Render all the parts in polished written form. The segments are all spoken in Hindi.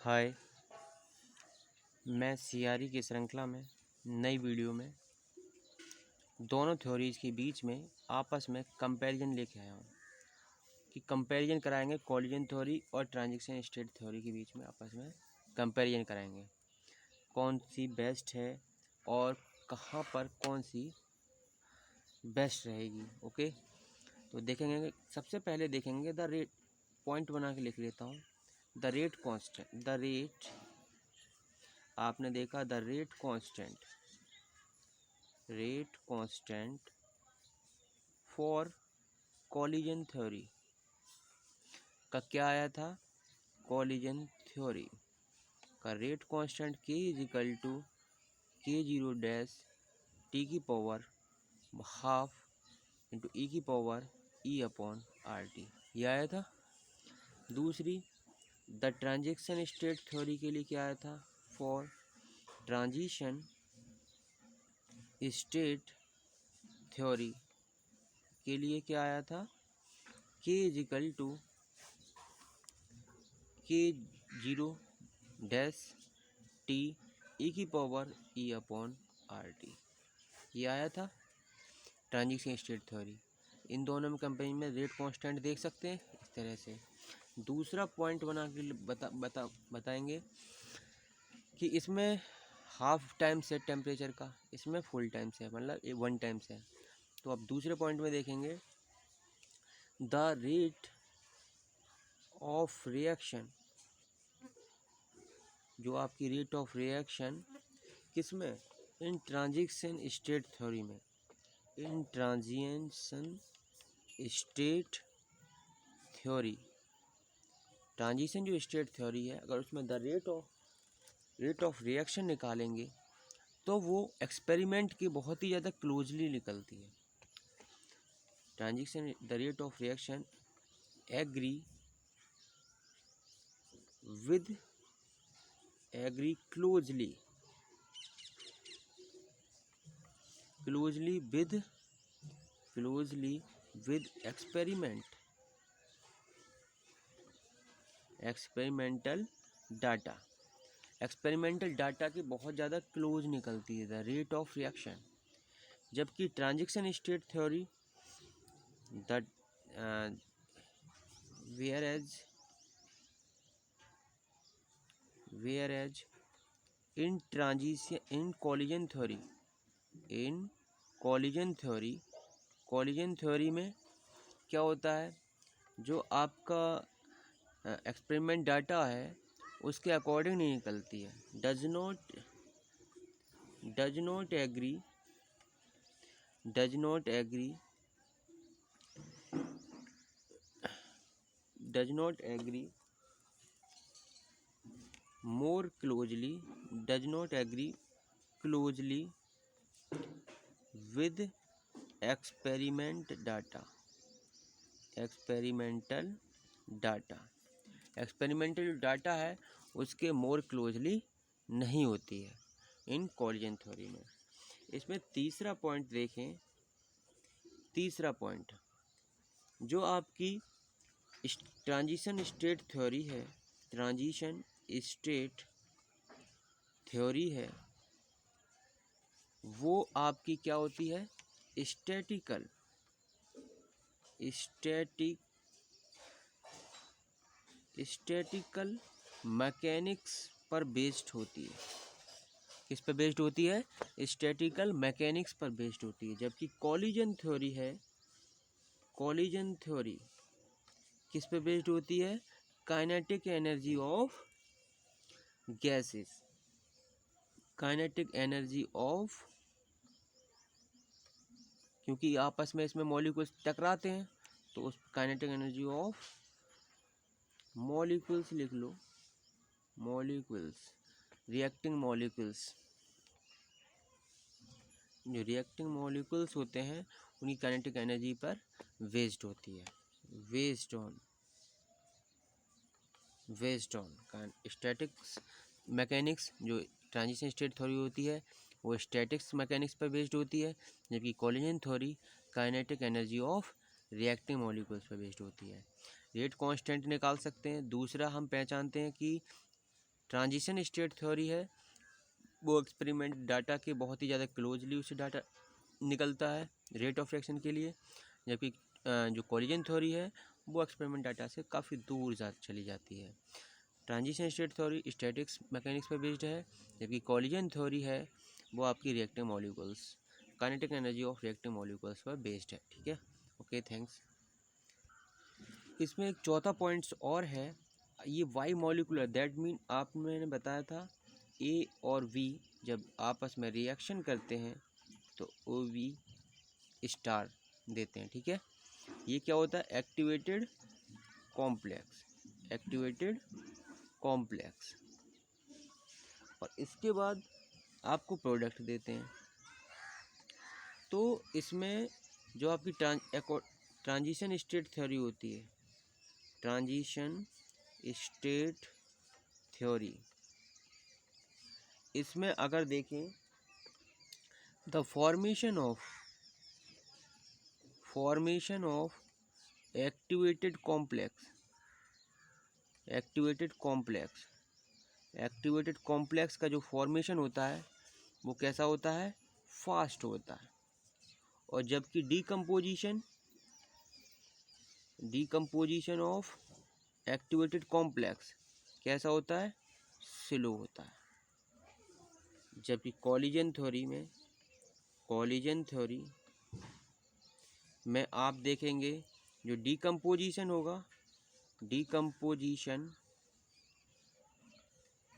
हाय, मैं सीआरई की श्रृंखला में नई वीडियो में दोनों थ्योरीज के बीच में आपस में कंपैरिजन लेके आया हूँ कि कंपैरिजन कराएंगे कोलिजन थ्योरी और ट्रांजिशन स्टेट थ्योरी के बीच में आपस में कंपैरिजन कराएंगे कौन सी बेस्ट है और कहाँ पर कौन सी बेस्ट रहेगी। ओके, तो देखेंगे। सबसे पहले देखेंगे द रेट, पॉइंट बना के लिख लेता हूँ। The rate constant, the rate, आपने देखा the rate constant for collision theory का क्या आया था। कोलिजन थ्योरी का रेट कांस्टेंट के is equal to k0 dash T की पावर हाफ इंटू ई की power E upon R T, ये आया था। दूसरी, द ट्रांजिशन स्टेट थ्योरी के लिए क्या आया था। फॉर ट्रांजिशन स्टेट थ्योरी के लिए क्या आया था। k is equal to k0 dash T E की power E upon R T, ये आया था ट्रांजिशन स्टेट थ्योरी। इन दोनों में कंपेरिजन में रेट कांस्टेंट देख सकते हैं इस तरह से। दूसरा पॉइंट बना के बताएंगे कि इसमें हाफ टाइम से टेम्परेचर का, इसमें फुल टाइम से, मतलब 1 टाइम से। तो अब दूसरे पॉइंट में देखेंगे द रेट ऑफ रिएक्शन, जो आपकी रेट ऑफ रिएक्शन किसमें, इन ट्रांजिशन स्टेट थ्योरी में, इन ट्रांजिशन स्टेट थ्योरी, ट्रांजिशन जो स्टेट थ्योरी है, अगर उसमें द रेट ऑफ रिएक्शन निकालेंगे तो वो एक्सपेरिमेंट के बहुत ही ज़्यादा क्लोजली निकलती है। Transition the rate of reaction agree closely with experimental data के बहुत ज़्यादा क्लोज निकलती है द रेट ऑफ रिएक्शन। जबकि transition state theory the whereas in collision theory में क्या होता है, जो आपका एक्सपेरिमेंट डाटा है उसके अकॉर्डिंग नहीं निकलती है। Does not agree closely with experimental data है उसके मोर क्लोजली नहीं होती है इन कोलिजन थ्योरी में। इसमें तीसरा पॉइंट देखें, तीसरा पॉइंट जो आपकी ट्रांजिशन स्टेट थ्योरी है, ट्रांजिशन स्टेट थ्योरी है, वो आपकी क्या होती है, स्टैटिकल मैकेनिक्स पर बेस्ड होती है। किस पर बेस्ड होती है, स्टैटिकल मैकेनिक्स पर बेस्ड होती है। जबकि कोलिजन थ्योरी है, कोलिजन थ्योरी किस पे बेस्ड होती है, kinetic energy of gases, kinetic energy of, क्योंकि आपस में इसमें मॉलिक्यूल्स टकराते हैं तो उस काइनेटिक एनर्जी ऑफ मॉलिक्यूल्स लिख लो, मॉलिक्यूल्स, रिएक्टिंग मॉलिक्यूल्स, जो रिएक्टिंग मॉलिक्यूल्स होते हैं उनकी काइनेटिक एनर्जी पर बेस्ड होती है, बेस्ड ऑन स्टैटिक्स मैकेनिक्स। जो ट्रांजिशन स्टेट थ्योरी होती है वो स्टैटिक्स मैकेनिक्स पर बेस्ड होती है, जबकि collision theory kinetic energy of reacting molecules पर बेस्ड होती है। रेट कांस्टेंट निकाल सकते हैं। दूसरा हम पहचानते हैं कि ट्रांजिशन स्टेट थ्योरी है वो एक्सपेरिमेंट डाटा के बहुत ही ज़्यादा क्लोजली उससे डाटा निकलता है रेट ऑफ रिएक्शन के लिए, जबकि जो कोलिजन थ्योरी है वो एक्सपेरिमेंट डाटा से काफ़ी दूर चली जाती है। Transition state theory statics mechanics पर बेस्ड है, जबकि कोलिजन थ्योरी है वो आपकी reactive molecules kinetic energy of reactive molecules पर बेस्ड है। ठीक है, ओके, थैंक्स। इसमें एक चौथा पॉइंट्स और है, ये वाई मॉलिकुलर, दैट मीन आप मैंने बताया था ए और वी जब आपस में रिएक्शन करते हैं तो ओ वी स्टार देते हैं। ठीक है, ये क्या होता है, एक्टिवेटेड कॉम्प्लेक्स, एक्टिवेटेड कॉम्प्लेक्स, और इसके बाद आपको प्रोडक्ट देते हैं। तो इसमें जो आपकी ट्रांजिशन स्टेट थ्योरी होती है, ट्रांजिशन स्टेट थ्योरी, इसमें अगर देखें the formation of activated complex, activated complex का जो फॉर्मेशन होता है वो कैसा होता है, फास्ट होता है, और जबकि डीकम्पोजिशन ऑफ एक्टिवेटेड कॉम्प्लेक्स कैसा होता है, स्लो होता है। जबकि कोलिजन थ्योरी में आप देखेंगे जो डीकम्पोजिशन होगा, डीकम्पोजिशन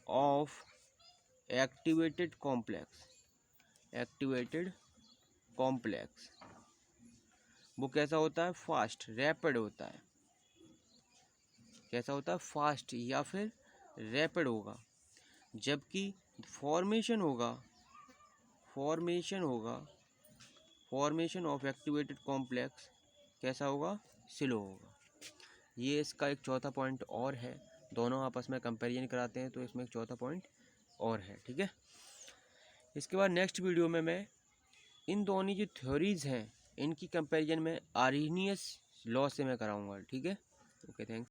ऑफ एक्टिवेटेड कॉम्प्लेक्स वो कैसा होता है, फास्ट, रैपिड होता है। कैसा होता है, फास्ट या फिर रैपिड होगा। जबकि फॉर्मेशन ऑफ एक्टिवेटेड कॉम्प्लेक्स कैसा होगा, स्लो होगा। ये इसका एक चौथा पॉइंट और है, दोनों आपस में कंपैरिजन कराते हैं तो इसमें एक चौथा पॉइंट और है। ठीक है, इसके बाद नेक्स्ट वीडियो में मैं इन दोनों जो थ्योरीज हैं इनकी कंपैरिजन में आर्हेनियस लॉ से मैं कराऊंगा। ठीक है, ओके, थैंक्स।